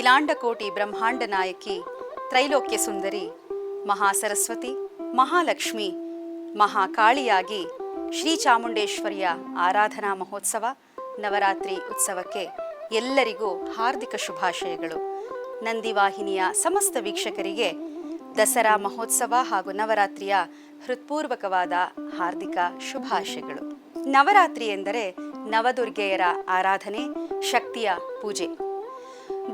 ಅಖಿಲಾಂಡಕೋಟಿ ಬ್ರಹ್ಮಾಂಡ ನಾಯಕಿ, ತ್ರೈಲೋಕ್ಯ ಸುಂದರಿ, ಮಹಾಸರಸ್ವತಿ, ಮಹಾಲಕ್ಷ್ಮಿ, ಮಹಾಕಾಳಿಯಾಗಿ ಶ್ರೀ ಚಾಮುಂಡೇಶ್ವರಿಯ ಆರಾಧನಾ ಮಹೋತ್ಸವ ನವರಾತ್ರಿ ಉತ್ಸವಕ್ಕೆ ಎಲ್ಲರಿಗೂ ಹಾರ್ದಿಕ ಶುಭಾಶಯಗಳು. ನಂದಿವಾಹಿನಿಯ ಸಮಸ್ತ ವೀಕ್ಷಕರಿಗೆ ದಸರಾ ಮಹೋತ್ಸವ ಹಾಗೂ ನವರಾತ್ರಿಯ ಹೃತ್ಪೂರ್ವಕವಾದ ಹಾರ್ದಿಕ ಶುಭಾಶಯಗಳು. ನವರಾತ್ರಿ ಎಂದರೆ ನವದುರ್ಗೆಯರ ಆರಾಧನೆ, ಶಕ್ತಿಯ ಪೂಜೆ.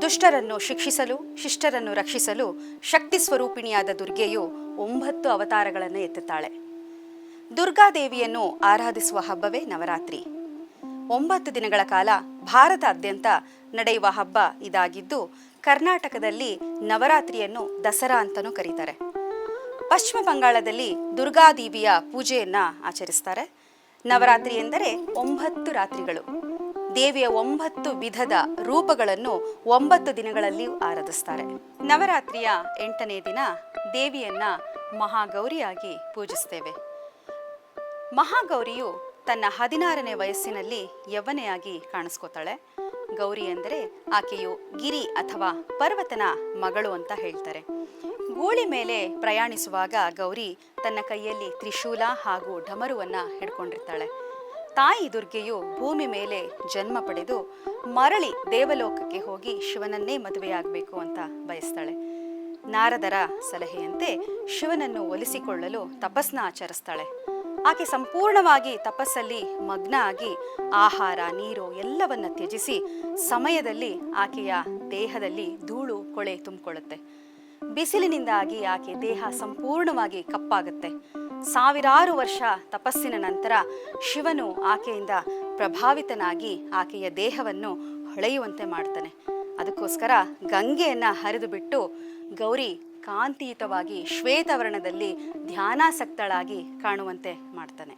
ದುಷ್ಟರನ್ನು ಶಿಕ್ಷಿಸಲು, ಶಿಷ್ಟರನ್ನು ರಕ್ಷಿಸಲು ಶಕ್ತಿ ಸ್ವರೂಪಿಣಿಯಾದ ದುರ್ಗೆಯು 9 ಅವತಾರಗಳನ್ನು ಎತ್ತುತ್ತಾಳೆ. ದುರ್ಗಾದೇವಿಯನ್ನು ಆರಾಧಿಸುವ ಹಬ್ಬವೇ ನವರಾತ್ರಿ. 9 ದಿನಗಳ ಕಾಲ ಭಾರತಾದ್ಯಂತ ನಡೆಯುವ ಹಬ್ಬ ಇದಾಗಿದ್ದು, ಕರ್ನಾಟಕದಲ್ಲಿ ನವರಾತ್ರಿಯನ್ನು ದಸರಾ ಅಂತಲೂ ಕರೀತಾರೆ. ಪಶ್ಚಿಮ ಬಂಗಾಳದಲ್ಲಿ ದುರ್ಗಾದೇವಿಯ ಪೂಜೆಯನ್ನು ಆಚರಿಸ್ತಾರೆ. ನವರಾತ್ರಿ ಎಂದರೆ 9 ರಾತ್ರಿಗಳು. ದೇವಿಯ 9 ವಿಧದ ರೂಪಗಳನ್ನು 9 ದಿನಗಳಲ್ಲಿ ಆರಾಧಿಸ್ತಾರೆ. ನವರಾತ್ರಿಯ 8ನೇ ದಿನ ದೇವಿಯನ್ನ ಮಹಾಗೌರಿಯಾಗಿ ಪೂಜಿಸ್ತೇವೆ. ಮಹಾಗೌರಿಯು ತನ್ನ 16ನೇ ವಯಸ್ಸಿನಲ್ಲಿ ಯೌವನೆಯಾಗಿ ಕಾಣಿಸ್ಕೋತಾಳೆ. ಗೌರಿ ಅಂದರೆ ಆಕೆಯು ಗಿರಿ ಅಥವಾ ಪರ್ವತನ ಮಗಳು ಅಂತ ಹೇಳ್ತಾರೆ. ಗೂಳಿ ಮೇಲೆ ಪ್ರಯಾಣಿಸುವಾಗ ಗೌರಿ ತನ್ನ ಕೈಯಲ್ಲಿ ತ್ರಿಶೂಲ ಹಾಗೂ ಢಮರುವನ್ನು ಹಿಡ್ಕೊಂಡಿರ್ತಾಳೆ. ತಾಯಿ ದುರ್ಗೆಯು ಭೂಮಿ ಮೇಲೆ ಜನ್ಮ ಪಡೆದು ಮರಳಿ ದೇವಲೋಕಕ್ಕೆ ಹೋಗಿ ಶಿವನನ್ನೇ ಮದುವೆಯಾಗಬೇಕು ಅಂತ ಬಯಸ್ತಾಳೆ. ನಾರದರ ಸಲಹೆಯಂತೆ ಶಿವನನ್ನು ಒಲಿಸಿಕೊಳ್ಳಲು ತಪಸ್ನ ಆಚರಿಸ್ತಾಳೆ. ಆಕೆ ಸಂಪೂರ್ಣವಾಗಿ ತಪಸ್ಸಲ್ಲಿ ಮಗ್ನ ಆಗಿ ಆಹಾರ, ನೀರು ಎಲ್ಲವನ್ನ ತ್ಯಜಿಸಿ ಸಮಯದಲ್ಲಿ ಆಕೆಯ ದೇಹದಲ್ಲಿ ಧೂಳು ಕೊಳೆ ತುಂಬಿಕೊಳ್ಳುತ್ತೆ. ಬಿಸಿಲಿನಿಂದಾಗಿ ಆಕೆ ದೇಹ ಸಂಪೂರ್ಣವಾಗಿ ಕಪ್ಪಾಗುತ್ತೆ. ಸಾವಿರಾರು ವರ್ಷ ತಪಸ್ಸಿನ ನಂತರ ಶಿವನು ಆಕೆಯಿಂದ ಪ್ರಭಾವಿತನಾಗಿ ಆಕೆಯ ದೇಹವನ್ನು ಹೊಳೆಯುವಂತೆ ಮಾಡ್ತಾನೆ. ಅದಕ್ಕೋಸ್ಕರ ಗಂಗೆಯನ್ನು ಹರಿದು ಬಿಟ್ಟು ಗೌರಿ ಕಾಂತಿಯುತವಾಗಿ ಶ್ವೇತವರ್ಣದಲ್ಲಿ ಧ್ಯಾನಾಸಕ್ತಳಾಗಿ ಕಾಣುವಂತೆ ಮಾಡ್ತಾನೆ.